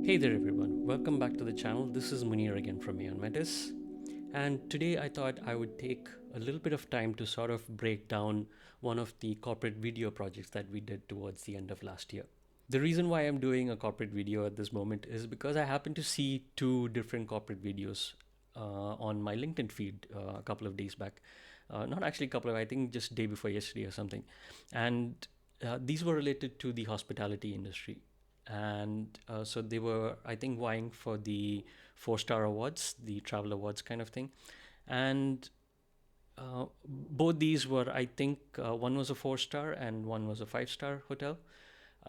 Hey there everyone, welcome back to the channel. This is Munir again from AEONMETIZ, and today I thought I would take a little bit of time to sort of break down one of the corporate video projects that we did towards the end of last year. The reason why I'm doing a corporate video at this moment is because I happen to see two different corporate videos on my LinkedIn feed a couple of days back. Not actually a couple of, I think just day before yesterday or something. And these were related to the hospitality industry. And so they were, I think, vying for the 4-star awards, the travel awards kind of thing. And both these were, I think, one was a 4-star and one was a 5-star hotel.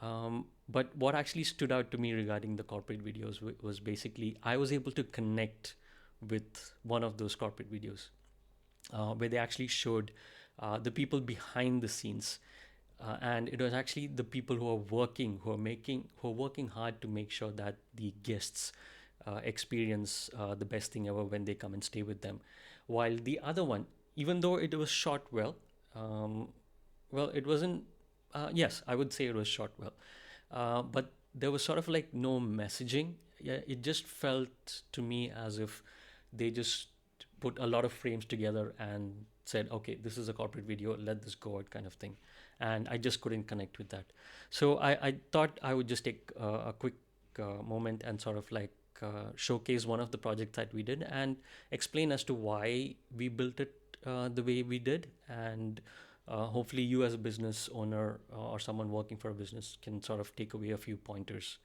But what actually stood out to me regarding the corporate videos was basically I was able to connect with one of those corporate videos where they actually showed the people behind the scenes. And it was actually the people who are working hard to make sure that the guests experience the best thing ever when they come and stay with them. While the other one, even though it was shot well, it wasn't. Yes, I would say it was shot well, but there was sort of like no messaging. Yeah, it just felt to me as if they just put a lot of frames together and said, okay, this is a corporate video, let this go out kind of thing. And I just couldn't connect with that. So I thought I would just take a quick moment and sort of like showcase one of the projects that we did and explain as to why we built it the way we did. And hopefully you as a business owner or someone working for a business can sort of take away a few pointers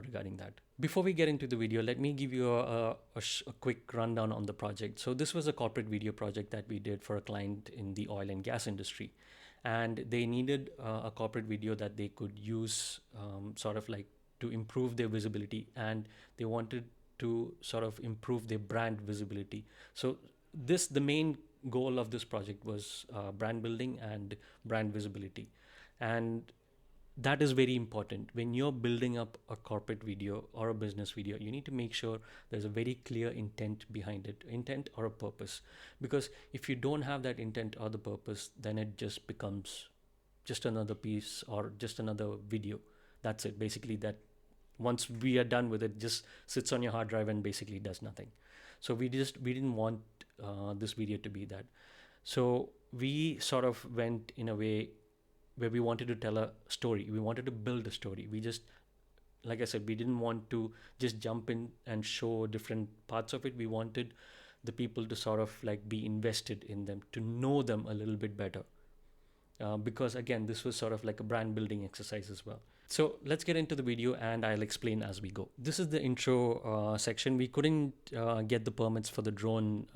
regarding that. Before we get into the video, let me give you a quick rundown on the project. So this was a corporate video project that we did for a client in the oil and gas industry. And they needed a corporate video that they could use sort of like to improve their visibility, and they wanted to sort of improve their brand visibility. So the main goal of this project was brand building and brand visibility. And that is very important when you're building up a corporate video or a business video. You need to make sure there's a very clear intent behind it, intent or a purpose, because if you don't have that intent or the purpose, then it just becomes just another piece or just another video. That's it, basically. That once we are done with it, just sits on your hard drive and basically does nothing. So we didn't want this video to be that. So we sort of went in a way where we wanted to tell a story. We wanted to build a story. We just, like I said, we didn't want to just jump in and show different parts of it. We wanted the people to sort of like be invested in them, to know them a little bit better. Because again, this was sort of like a brand building exercise as well. So let's get into the video and I'll explain as we go. This is the intro section. We couldn't get the permits for the drone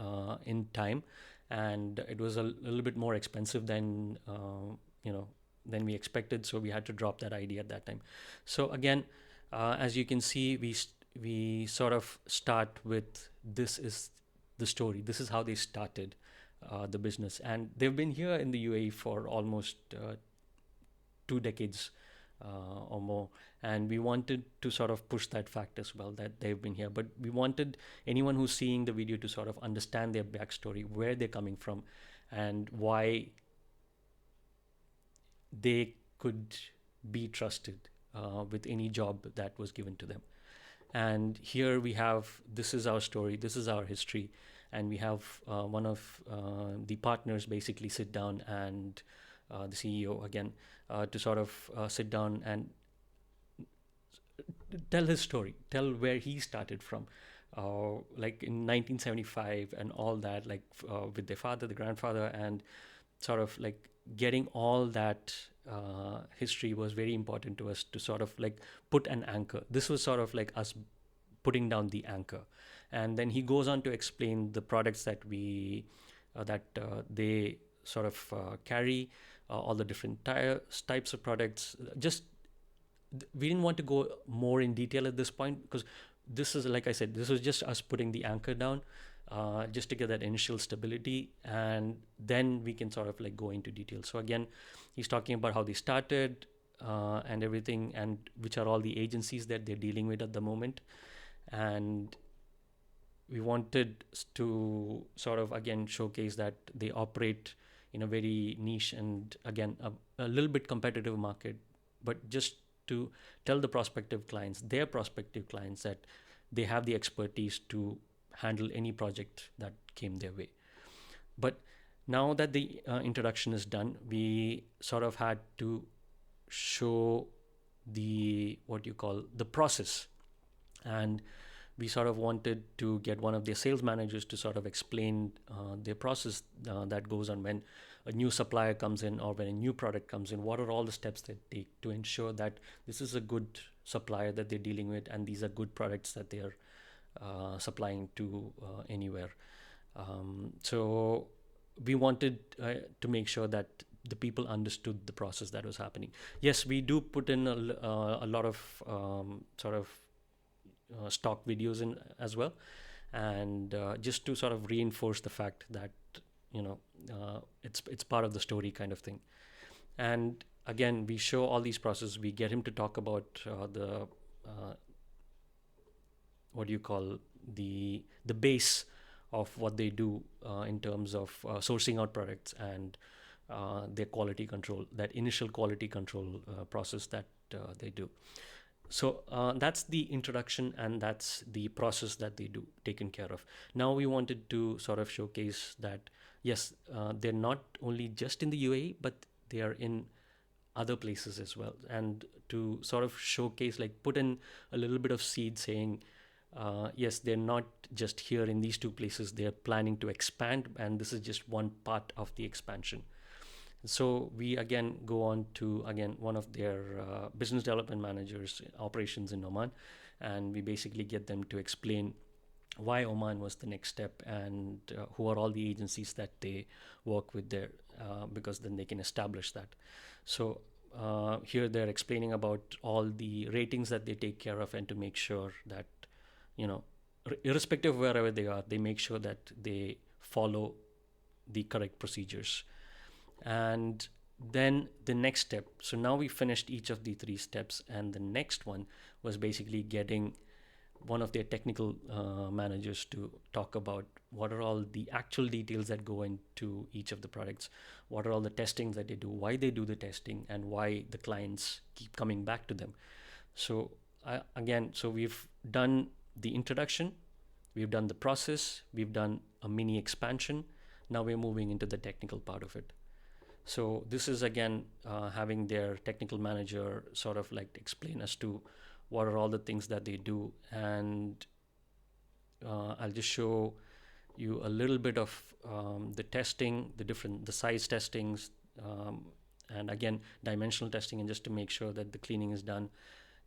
in time, and it was a little bit more expensive than than we expected, so we had to drop that idea at that time. So again, as you can see, we sort of start with, this is the story, this is how they started the business, and they've been here in the UAE for almost 2 decades or more, and we wanted to sort of push that fact as well, that they've been here. But we wanted anyone who's seeing the video to sort of understand their backstory, where they're coming from, and why they could be trusted with any job that was given to them. And here we have, this is our story, this is our history, and we have one of the partners basically sit down, and the CEO again, to sort of sit down and tell his story, tell where he started from, like in 1975 and all that, like with their father, the grandfather, and sort of like getting all that history was very important to us to sort of like put an anchor. This was sort of like us putting down the anchor. And then he goes on to explain the products that they sort of carry, all the different types of products. Just we didn't want to go more in detail at this point, because this is, like I said, this was just us putting the anchor down, just to get that initial stability, and then we can sort of like go into detail. So again, he's talking about how they started and everything, and which are all the agencies that they're dealing with at the moment. And we wanted to sort of again showcase that they operate in a very niche and again a little bit competitive market, but just to tell the prospective clients, their prospective clients, that they have the expertise to handle any project that came their way. But now that the introduction is done, we sort of had to show the what you call the process, and we sort of wanted to get one of their sales managers to sort of explain their process that goes on when a new supplier comes in or when a new product comes in. What are all the steps they take to ensure that this is a good supplier that they're dealing with, and these are good products that they are supplying to anywhere. So we wanted to make sure that the people understood the process that was happening. Yes, we do put in a lot of sort of stock videos in as well, and just to sort of reinforce the fact that it's part of the story kind of thing. And again, we show all these processes. We get him to talk about the what do you call the base of what they do in terms of sourcing out products and their quality control, that initial quality control process that they do. So that's the introduction, and that's the process that they do taken care of. Now we wanted to sort of showcase that yes, they're not only just in the UAE, but they are in other places as well, and to sort of showcase, like put in a little bit of seed saying yes, they're not just here in these two places, they're planning to expand, and this is just one part of the expansion. So we again go on to one of their business development managers, operations in Oman, and we basically get them to explain why Oman was the next step, and who are all the agencies that they work with there, because then they can establish that. So here they're explaining about all the ratings that they take care of, and to make sure that irrespective of wherever they are, they make sure that they follow the correct procedures. And then the next step, so now we finished each of the three steps, and the next one was basically getting one of their technical managers to talk about what are all the actual details that go into each of the products, what are all the testings that they do, why they do the testing, and why the clients keep coming back to them. So so we've done the introduction, we've done the process, we've done a mini expansion. Now we're moving into the technical part of it. So this is again having their technical manager sort of like explain as to what are all the things that they do, and I'll just show you a little bit of the testing, the size testings, and again dimensional testing, and just to make sure that the cleaning is done,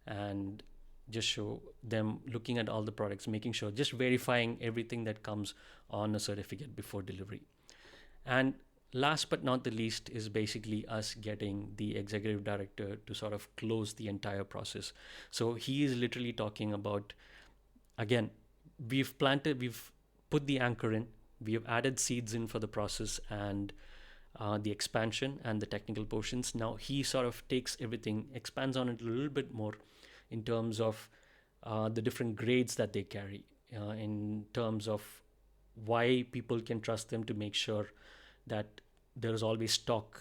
and just show them looking at all the products, making sure, just verifying everything that comes on a certificate before delivery. And last but not the least is basically us getting the executive director to sort of close the entire process. So he is literally talking about, again, we've put the anchor in, we have added seeds in for the process and the expansion and the technical portions. Now he sort of takes everything, expands on it a little bit more in terms of the different grades that they carry, in terms of why people can trust them to make sure that there is always stock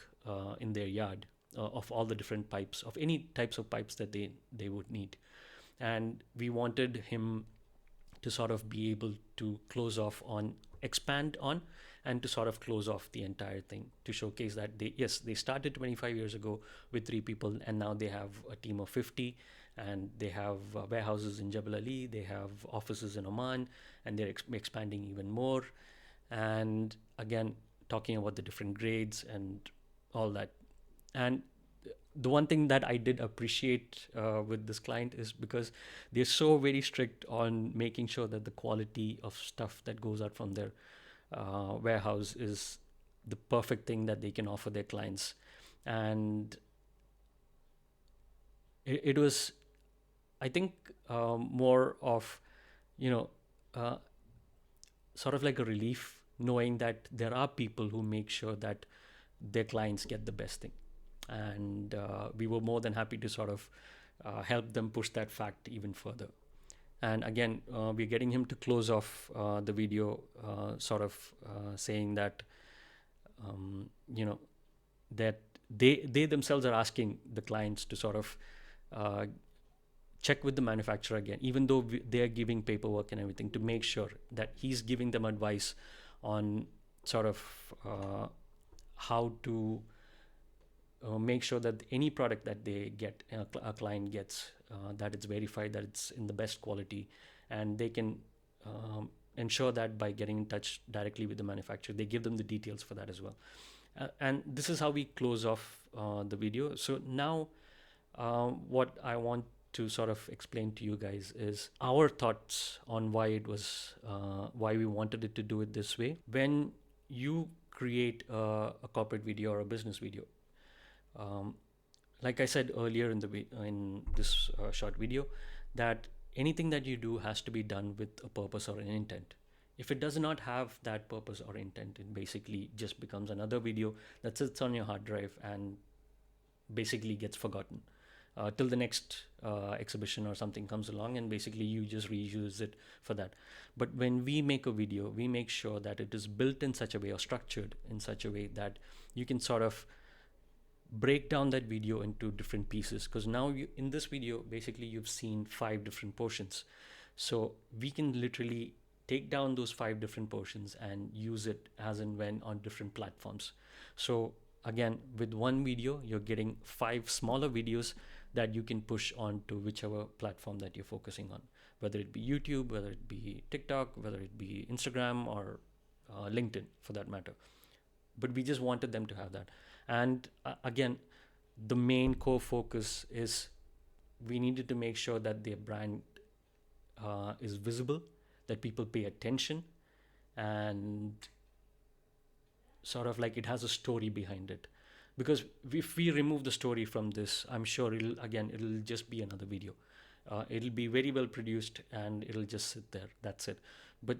in their yard of all the different pipes, of any types of pipes that they would need. And we wanted him to sort of be able to expand on, and to sort of close off the entire thing, to showcase that they started 25 years ago with 3 people, and now they have a team of 50, and they have warehouses in Jebel Ali, they have offices in Oman, and they're expanding even more. And again, talking about the different grades and all that. And the one thing that I did appreciate with this client is because they're so very strict on making sure that the quality of stuff that goes out from their warehouse is the perfect thing that they can offer their clients. And it was, I think, more of, sort of like a relief, knowing that there are people who make sure that their clients get the best thing. And we were more than happy to sort of help them push that fact even further. And again, we're getting him to close off the video, sort of saying that, that they themselves are asking the clients to sort of uh, check with the manufacturer again, even though they're giving paperwork and everything, to make sure that he's giving them advice on sort of how to make sure that any product that they get, a client gets, that it's verified, that it's in the best quality, and they can ensure that by getting in touch directly with the manufacturer. They give them the details for that as well. And this is how we close off the video. So now what I want to sort of explain to you guys is our thoughts on why it was, why we wanted it to do it this way. When you create a corporate video or a business video, like I said earlier in this short video, that anything that you do has to be done with a purpose or an intent. If it does not have that purpose or intent, it basically just becomes another video that sits on your hard drive and basically gets forgotten till the next exhibition or something comes along, and basically you just reuse it for that. But when we make a video, we make sure that it is built in such a way or structured in such a way that you can sort of break down that video into different pieces, because now in this video basically you've seen 5 different portions. So we can literally take down those 5 different portions and use it as and when on different platforms. So again, with one video you're getting 5 smaller videos that you can push on to whichever platform that you're focusing on, whether it be YouTube, whether it be TikTok, whether it be Instagram, or LinkedIn for that matter. But we just wanted them to have that. And again, the main core focus is we needed to make sure that their brand is visible, that people pay attention, and sort of like it has a story behind it. Because if we remove the story from this, I'm sure it'll just be another video. It'll be very well produced and it'll just sit there. That's it. But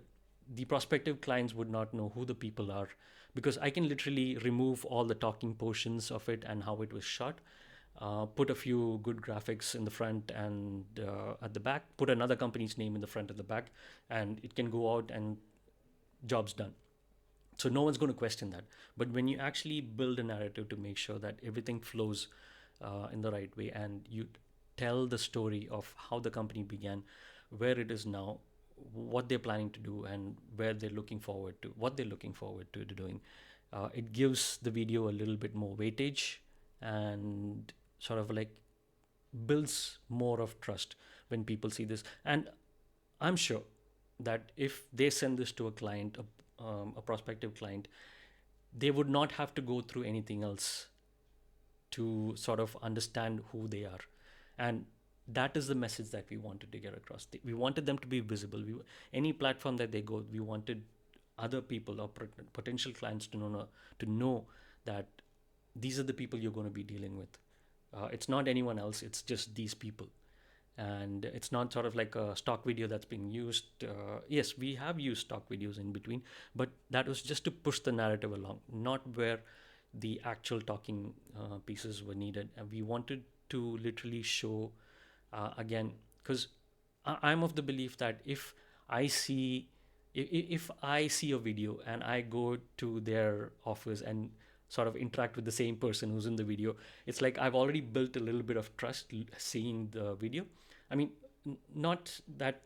the prospective clients would not know who the people are, because I can literally remove all the talking portions of it and how it was shot, put a few good graphics in the front and at the back, put another company's name in the front and the back, and it can go out and job's done. So no one's going to question that. But when you actually build a narrative to make sure that everything flows in the right way, and you tell the story of how the company began, where it is now, what they're planning to do, and where they're looking forward to, what they're looking forward to doing, it gives the video a little bit more weightage and sort of like builds more of trust when people see this. And I'm sure that if they send this to a client, a prospective client, they would not have to go through anything else to sort of understand who they are. And that is the message that we wanted to get across. We wanted them to be visible. Any platform that they go, we wanted other people or potential clients to know that these are the people you're going to be dealing with. It's not anyone else. It's just these people. And it's not sort of like a stock video that's being used. Yes, we have used stock videos in between, but that was just to push the narrative along, not where the actual talking pieces were needed. And we wanted to literally show, again, because I'm of the belief that if I see a video and I go to their office and sort of interact with the same person who's in the video, it's like I've already built a little bit of trust seeing the video. I mean, not that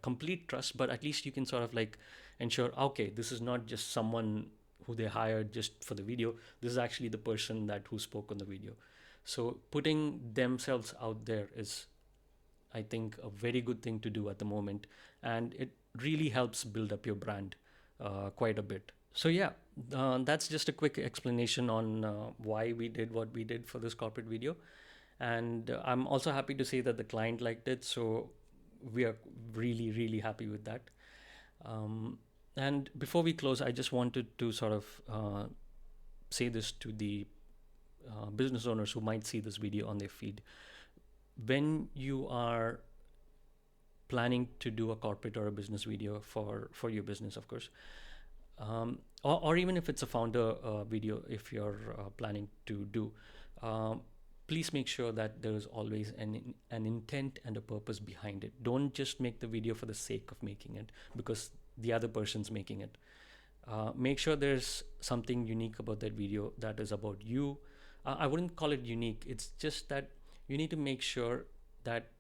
complete trust, but at least you can sort of like ensure, okay, this is not just someone who they hired just for the video. This is actually the person who spoke on the video. So putting themselves out there is, I think, a very good thing to do at the moment. And it really helps build up your brand quite a bit. So yeah, that's just a quick explanation on why we did what we did for this corporate video. And I'm also happy to say that the client liked it. So we are really, really happy with that. And before we close, I just wanted to sort of say this to the business owners who might see this video on their feed. When you are planning to do a corporate or a business video for your business, of course, or even if it's a founder video, if you're planning to do, please make sure that there is always an intent and a purpose behind it. Don't just make the video for the sake of making it because the other person's making it. Make sure there's something unique about that video that is about you. I wouldn't call it unique. It's just that you need to make sure that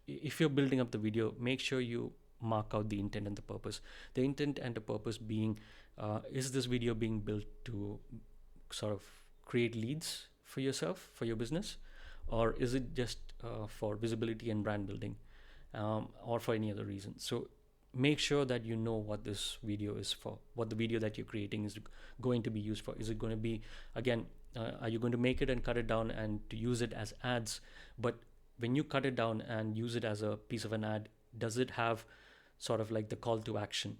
if you're building up the video, make sure you mark out the intent and the purpose. The intent and the purpose being, is this video being built to sort of create leads for yourself, for your business, or is it just for visibility and brand building, or for any other reason? So make sure that you know what this video is for, what the video that you're creating is going to be used for. Is it going to be, again, are you going to make it and cut it down and to use it as ads? But when you cut it down and use it as a piece of an ad, does it have sort of like the call to action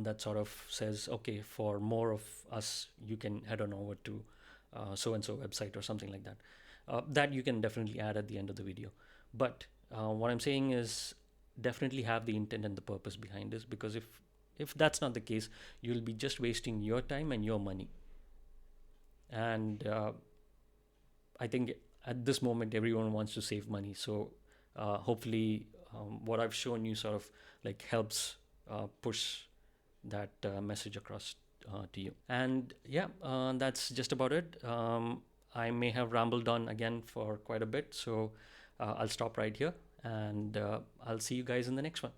that sort of says, okay, for more of us, you can head on over to so and so website or something like that? That you can definitely add at the end of the video. But what I'm saying is, definitely have the intent and the purpose behind this, because if that's not the case, you'll be just wasting your time and your money. And I think at this moment everyone wants to save money, so hopefully what I've shown you sort of like helps push that message across to you. And yeah, that's just about it. I may have rambled on again for quite a bit, so I'll stop right here, and I'll see you guys in the next one.